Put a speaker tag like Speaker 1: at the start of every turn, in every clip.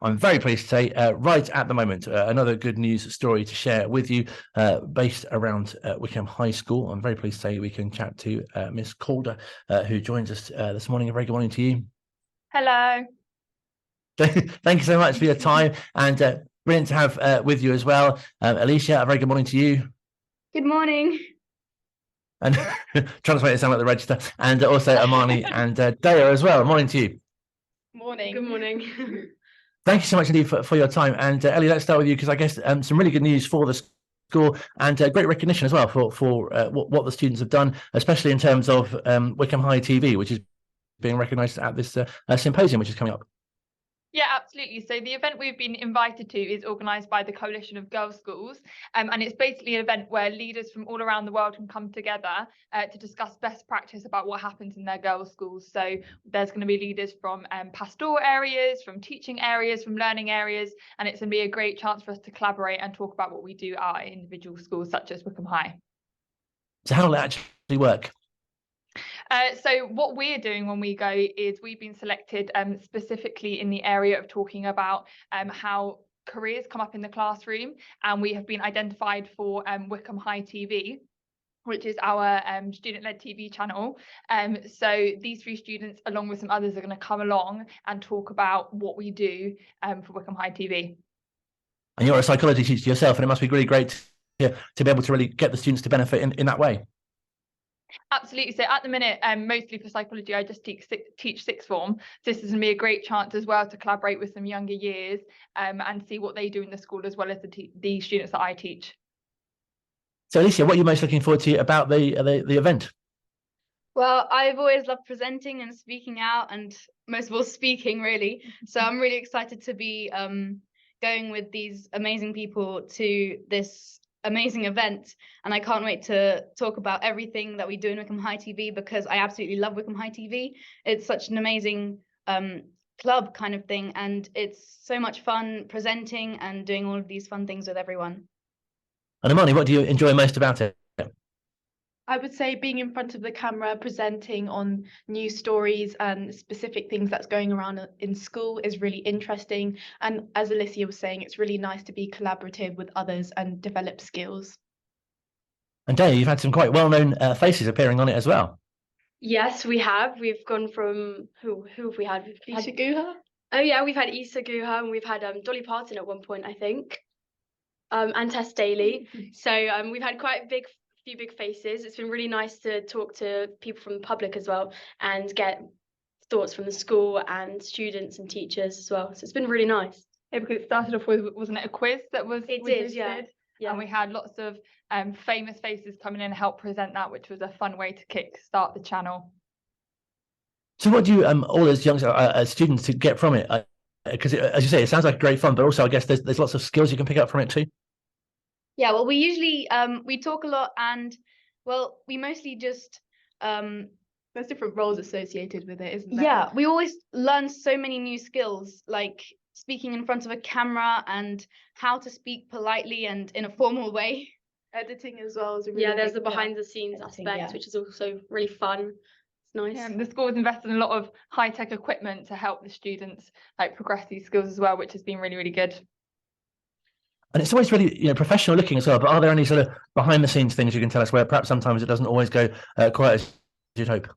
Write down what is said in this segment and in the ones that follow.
Speaker 1: I'm very pleased to say right at the moment, another good news story to share with you based around Wycombe High School. I'm very pleased to say we can chat to Miss Calder, who joins us this morning. A very good morning to you.
Speaker 2: Hello.
Speaker 1: Thank you so much for your time, and brilliant to have with you as well. Alicia, a very good morning to you.
Speaker 3: Good morning.
Speaker 1: And trying to make it sound like the register, and also Amani and Daya as well. Morning to you.
Speaker 2: Morning.
Speaker 3: Good morning.
Speaker 1: Thank you so much indeed for your time. And Ellie, let's start with you, because I guess some really good news for the school, and great recognition as well for what the students have done, especially in terms of Wycombe High TV, which is being recognised at this symposium, which is coming up.
Speaker 2: Yeah, absolutely. So the event we've been invited to is organised by the Coalition of Girls' Schools, and it's basically an event where leaders from all around the world can come together to discuss best practice about what happens in their girls' schools. So there's going to be leaders from pastoral areas, from teaching areas, from learning areas, and it's going to be a great chance for us to collaborate and talk about what we do at our individual schools, such as Wycombe High.
Speaker 1: So how will it actually work?
Speaker 2: So what we're doing when we go is we've been selected specifically in the area of talking about how careers come up in the classroom, and we have been identified for Wycombe High TV, which is our student-led TV channel. So these 3 students, along with some others, are going to come along and talk about what we do for Wycombe High TV.
Speaker 1: And you're a psychology teacher yourself, and it must be really great to be able to really get the students to benefit in that way.
Speaker 2: Absolutely. So at the minute, mostly for psychology, I just teach sixth form. So this is going to be a great chance as well to collaborate with some younger years and see what they do in the school, as well as the students that I teach.
Speaker 1: So Alicia, what are you most looking forward to about the event?
Speaker 3: Well, I've always loved presenting and speaking out, and most of all speaking, really. So I'm really excited to be going with these amazing people to this amazing event, and I can't wait to talk about everything that we do in Wycombe High TV, because I absolutely love Wycombe High TV. It's such an amazing club kind of thing, and it's so much fun presenting and doing all of these fun things with everyone.
Speaker 1: And Amani, what do you enjoy most about it?
Speaker 4: I would say being in front of the camera, presenting on news stories and specific things that's going around in school is really interesting. And as Alicia was saying, it's really nice to be collaborative with others and develop skills.
Speaker 1: And Daya, you've had some quite well-known faces appearing on it as well.
Speaker 5: Yes, we have. We've gone from who have we had?
Speaker 4: Isa Guha?
Speaker 5: Oh yeah, we've had Isa Guha, and we've had Dolly Parton at one point, I think, and Tess Daly. So we've had quite a few big faces. It's been really nice to talk to people from the public as well and get thoughts from the school and students and teachers as well. So it's been really nice.
Speaker 2: Yeah, because it started off with, wasn't it, a quiz that was?
Speaker 5: It did, yeah.
Speaker 2: And we had lots of famous faces coming in and help present that, which was a fun way to kick-start the channel.
Speaker 1: So what do you all as young students to get from it? Because as you say, it sounds like great fun, but also I guess there's lots of skills you can pick up from it too.
Speaker 3: Yeah, well, we usually we talk a lot, and well, we mostly just
Speaker 4: There's different roles associated with it, isn't there?
Speaker 3: yeah, we always learn so many new skills, like speaking in front of a camera and how to speak politely and in a formal way.
Speaker 4: Editing as well is a really
Speaker 5: Yeah, there's
Speaker 4: big
Speaker 5: the behind the scenes
Speaker 3: Editing,
Speaker 5: aspect,
Speaker 3: yeah.
Speaker 5: which is also really fun. It's nice.
Speaker 2: Yeah, the school has invested in a lot of high-tech equipment to help the students progress these skills as well, which has been really, really good.
Speaker 1: And it's always really professional looking as well. But are there any sort of behind the scenes things you can tell us where perhaps sometimes it doesn't always go quite as you'd hope?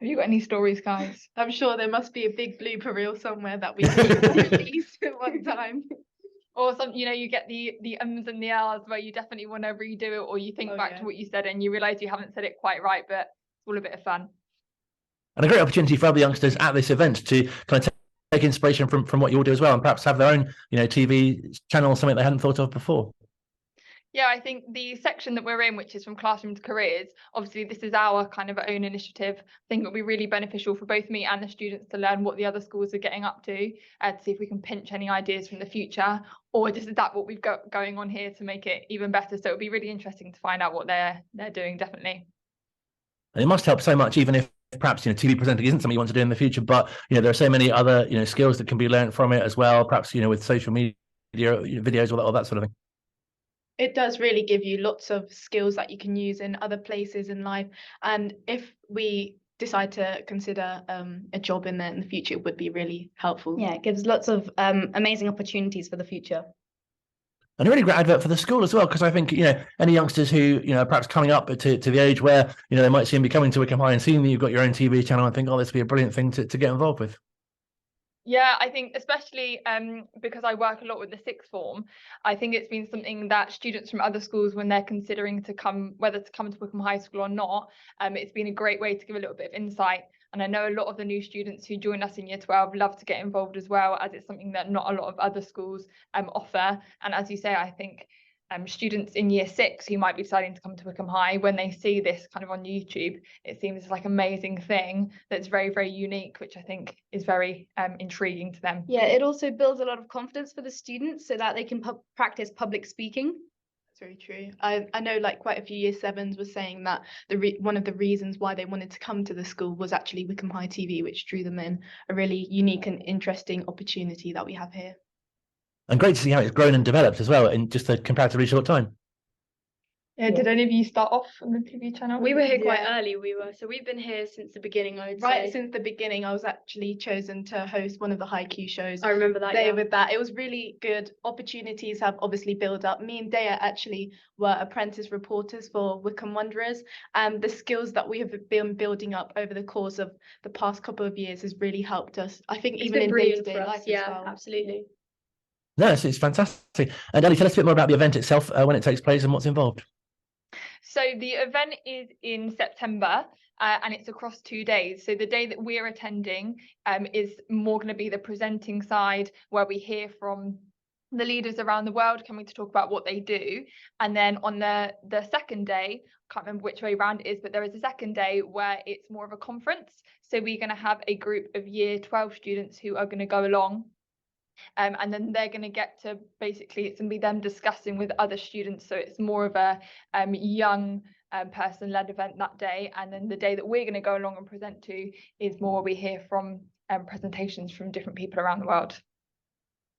Speaker 2: Have you got any stories, guys?
Speaker 4: I'm sure there must be a big blooper reel somewhere that we can release at one time.
Speaker 2: Or some, you get the ums and the ahs where you definitely want to redo it, or you think back to what you said and you realise you haven't said it quite right, but it's all a bit of fun.
Speaker 1: And a great opportunity for other youngsters at this event to kind of take inspiration from what you all do as well, and perhaps have their own TV channel, something they hadn't thought of before.
Speaker 2: Yeah, I think the section that we're in, which is from classroom to careers, obviously this is our kind of own initiative. I think it'll be really beneficial for both me and the students to learn what the other schools are getting up to see if we can pinch any ideas from the future, or just adapt what we've got going on here to make it even better. So it'll be really interesting to find out what they're doing, definitely.
Speaker 1: And it must help so much, even if perhaps TV presenting isn't something you want to do in the future, but there are so many other skills that can be learned from it as well, perhaps with social media videos or that sort of thing.
Speaker 4: It does really give you lots of skills that you can use in other places in life, and if we decide to consider a job in the future, it would be really helpful.
Speaker 3: Yeah, it gives lots of amazing opportunities for the future.
Speaker 1: And a really great advert for the school as well, because I think, any youngsters who, are perhaps coming up to the age where, they might soon be coming to Wycombe High and seeing that you've got your own TV channel and think, oh, this would be a brilliant thing to get involved with.
Speaker 2: Yeah, I think especially because I work a lot with the sixth form, I think it's been something that students from other schools, when they're considering whether to come to Wycombe High School or not, it's been a great way to give a little bit of insight. And I know a lot of the new students who join us in year 12 love to get involved as well, as it's something that not a lot of other schools offer. And as you say, I think students in year 6 who might be deciding to come to Wycombe High, when they see this kind of on YouTube, it seems like an amazing thing that's very, very unique, which I think is very intriguing to them.
Speaker 3: Yeah, it also builds a lot of confidence for the students so that they can practice public speaking.
Speaker 4: That's very true. I know like quite a few year 7s were saying that one of the reasons why they wanted to come to the school was actually Wycombe High TV, which drew them in, a really unique and interesting opportunity that we have here.
Speaker 1: And great to see how it's grown and developed as well in just a comparatively short time.
Speaker 2: Yeah, did any of you start off on the TV channel?
Speaker 5: We were here quite early. So we've been here since the beginning, I would say.
Speaker 4: Right, since the beginning, I was actually chosen to host one of the High Q shows.
Speaker 5: I remember that.
Speaker 4: With that, it was really good. Opportunities have obviously built up. Me and Dea actually were apprentice reporters for Wycombe Wanderers, and the skills that we have been building up over the course of the past couple of years has really helped us. I think
Speaker 5: It's
Speaker 4: even
Speaker 5: been
Speaker 4: in
Speaker 5: brilliant
Speaker 4: day-to-day
Speaker 5: for us.
Speaker 4: life as
Speaker 5: Yeah,
Speaker 4: well.
Speaker 5: absolutely.
Speaker 1: No, it's fantastic. And Ellie, tell us a bit more about the event itself, when it takes place and what's involved.
Speaker 2: So the event is in September and it's across 2 days. So the day that we're attending is more going to be the presenting side, where we hear from the leaders around the world coming to talk about what they do. And then on the second day, I can't remember which way around it is, but there is a second day where it's more of a conference. So we're going to have a group of year 12 students who are going to go along. And then they're going to get to basically, it's going to be them discussing with other students. So it's more of a young person-led event that day. And then the day that we're going to go along and present to is more where we hear from presentations from different people around the world.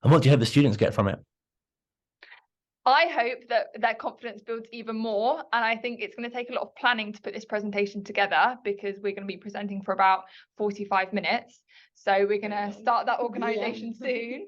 Speaker 1: And what do you hope the students get from it?
Speaker 2: I hope that their confidence builds even more. And I think it's going to take a lot of planning to put this presentation together, because we're going to be presenting for about 45 minutes. So we're going to start that organisation soon.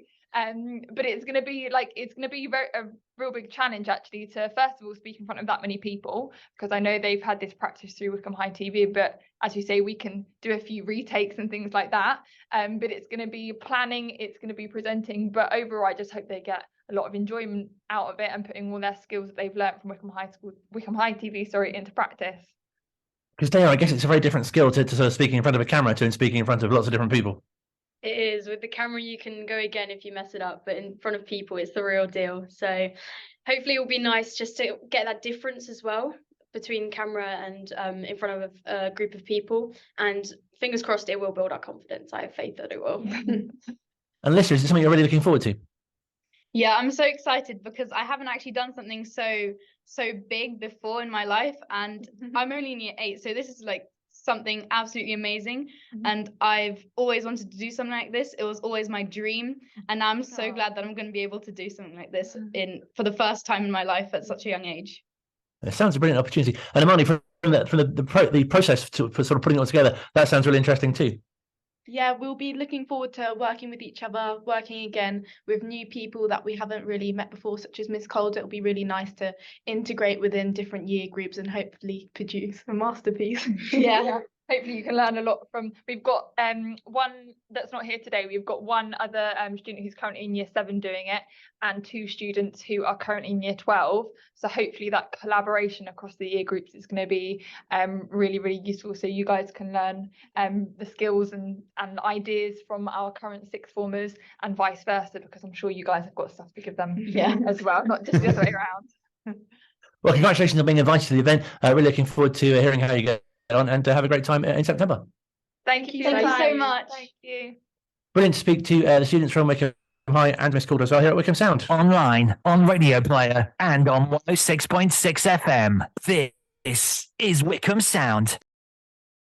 Speaker 2: But it's going to be a real big challenge actually to first of all speak in front of that many people, because I know they've had this practice through Wycombe High TV, but as you say, we can do a few retakes and things like that. But it's going to be planning, it's going to be presenting, but overall I just hope they get a lot of enjoyment out of it and putting all their skills that they've learned from Wycombe High TV into practice.
Speaker 1: Because Dana, I guess it's a very different skill to sort of speaking in front of a camera to speaking in front of lots of different people.
Speaker 5: It is. With the camera, you can go again if you mess it up, but in front of people, it's the real deal. So hopefully it will be nice just to get that difference as well between camera and in front of a group of people. And fingers crossed, it will build our confidence. I have faith that it will.
Speaker 1: And listeners, is this something you're really looking forward to?
Speaker 3: Yeah, I'm so excited because I haven't actually done something so big before in my life, and I'm only in year 8, so this is like something absolutely amazing. And I've always wanted to do something like this. It was always my dream, and I'm so glad that I'm going to be able to do something like this for the first time in my life at such a young age.
Speaker 1: It sounds a brilliant opportunity. And Amani, from the process for sort of putting it all together, that sounds really interesting too.
Speaker 4: Yeah, we'll be looking forward to working with each other, working again with new people that we haven't really met before, such as Miss Calder. It'll be really nice to integrate within different year groups and hopefully produce a masterpiece.
Speaker 2: Yeah. Hopefully you can learn a lot from, we've got one that's not here today. We've got one other student who's currently in year 7 doing it, and 2 students who are currently in year 12. So hopefully that collaboration across the year groups is going to be really, really useful. So you guys can learn the skills and ideas from our current sixth formers and vice versa, because I'm sure you guys have got stuff to give them as well, not just the other way around.
Speaker 1: Well, congratulations on being invited to the event. Really looking forward to hearing how you get on, and have a great time in September.
Speaker 2: Thank you
Speaker 3: so much.
Speaker 2: Thank you.
Speaker 1: Brilliant to speak to the students from Wycombe High and Miss Calder as well here at Wycombe Sound.
Speaker 6: Online, on Radio Player, and on 106.6 FM. This is Wycombe Sound.